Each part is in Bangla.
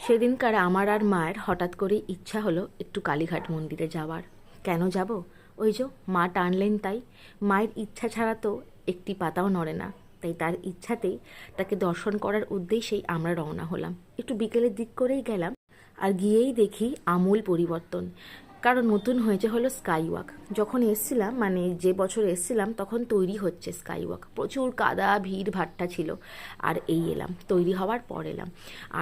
সেদিনকার আমার আর মায়ের হঠাৎ করে ইচ্ছা হলো একটু কালীঘাট মন্দিরে যাওয়ার। কেন যাব? ওই যে মা টানলেন তাই। মায়ের ইচ্ছা ছাড়া তো একটি পাতাও নড়ে না। তাই তার ইচ্ছাতেই তাকে দর্শন করার উদ্দেশ্যেই আমরা রওনা হলাম। একটু বিকেলের দিক করেই গেলাম। আর গিয়েই দেখি আমূল পরিবর্তন। কারণ নতুন হয়েছে হলো স্কাই ওয়াক। যখন এসছিলাম, মানে যে বছর এসছিলাম, তখন তৈরি হচ্ছে স্কাই ওয়াক। প্রচুর কাদা ভিড় ভাট্টা ছিল। আর এই এলাম, তৈরি হওয়ার পর এলাম।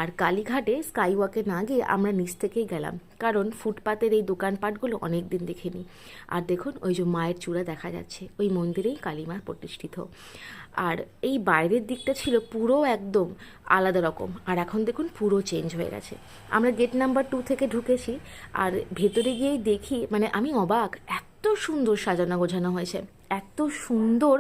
আর কালীঘাটে স্কাই ওয়াকে না গিয়ে আমরা নিচ থেকেই গেলাম, কারণ ফুটপাতের এই দোকানপাটগুলো অনেক দিন দেখিনি। আর দেখুন, ওই যে মায়ের চূড়া দেখা যাচ্ছে, ওই মন্দিরেই কালীমা প্রতিষ্ঠিত। আর এই বাইরের দিকটা ছিল পুরো একদম আলাদা রকম, আর এখন দেখুন পুরো চেঞ্জ হয়ে গেছে। আমরা গেট নাম্বার 2 থেকে ঢুকেছি, আর ভেতরে গিয়েই দেখি, মানে আমি অবাক, এত সুন্দর সাজানো গোছানো হয়েছে, এত সুন্দর,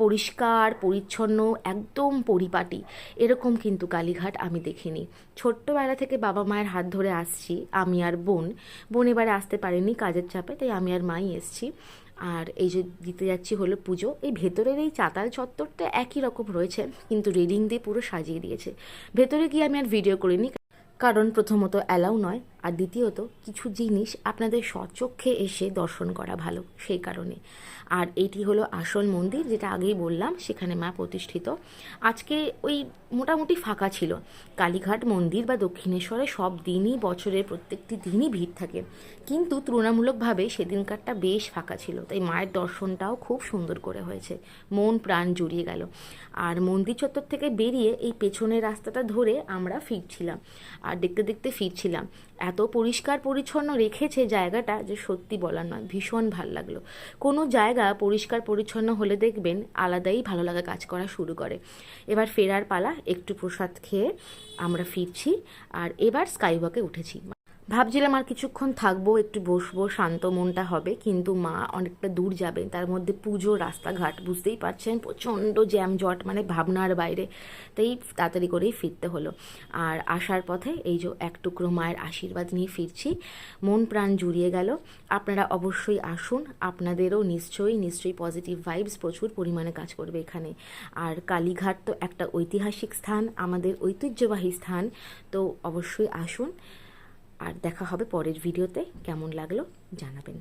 পরিষ্কার পরিচ্ছন্ন, একদম পরিপাটি। এরকম কিন্তু কালীঘাট আমি দেখিনি। ছোট্টবেলা থেকে বাবা মায়ের হাত ধরে আসছি আমি আর বোন এবারে আসতে পারেনি কাজের চাপে, তাই আমি আর মাই এসছি। আর এই যে দিতে যাচ্ছি হলো পুজো। এই ভেতরের এই চাতাল চত্বরটা একই রকম রয়েছে, কিন্তু রেলিং দিয়ে পুরো সাজিয়ে দিয়েছে। ভেতরে গিয়ে আমি আর ভিডিও করিনি, কারণ প্রথমত অ্যালাউ নয়, আর দ্বিতীয়ত কিছু জিনিস আপনাদের স্বচক্ষে এসে দর্শন করা ভালো, সেই কারণে। আর এইটি হলো আসল মন্দির, যেটা আগেই বললাম, সেখানে মা প্রতিষ্ঠিত। আজকে ওই মোটামুটি ফাঁকা ছিল। কালীঘাট মন্দির বা দক্ষিণেশ্বরে সব দিনই, বছরের প্রত্যেকটি দিনই ভিড় থাকে, কিন্তু তুলনামূলকভাবে সেদিনকারটা বেশ ফাঁকা ছিল, তাই মায়ের দর্শনটাও খুব সুন্দর করে হয়েছে। মন প্রাণ জুড়িয়ে গেল। আর মন্দির চত্বর থেকে বেরিয়ে এই পেছনের রাস্তাটা ধরে আমরা ফিরছিলাম, আর দেখতে দেখতে ফিরছিলাম। এত পরিষ্কার পরিচ্ছন্ন রেখেছে জায়গাটা যে সত্যি বলার নয়, ভীষণ ভাল লাগলো। কোনো জায়গা পরিষ্কার পরিচ্ছন্ন হলে দেখবেন আলাদাই ভালো লাগা কাজ করা শুরু করে। এবার ফেরার পালা, একটু প্রসাদ খেয়ে আমরা ফিরছি। আর এবার স্কাইওয়াকে উঠেছি। ভাবছিলাম আর কিছুক্ষণ থাকবো, একটু বসবো, শান্ত মনটা হবে, কিন্তু মা অনেকটা দূর যাবেন, তার মধ্যে পুজো, রাস্তাঘাট বুঝতেই পারছেন, প্রচণ্ড জ্যামজট, মানে ভাবনার বাইরে। তাই তাড়াতাড়ি করেই ফিরতে হলো। আর আসার পথে এই যে এক টুকরো মায়ের আশীর্বাদ নিয়ে ফিরছি। মন প্রাণ জুড়িয়ে গেল। আপনারা অবশ্যই আসুন, আপনাদেরও নিশ্চয়ই পজিটিভ ভাইবস প্রচুর পরিমাণে কাজ করবে এখানে। আর কালীঘাট তো একটা ঐতিহাসিক স্থান, আমাদের ঐতিহ্যবাহী স্থান, তো অবশ্যই আসুন। আর দেখা হবে পরের ভিডিওতে। কেমন লাগলো জানাবেন।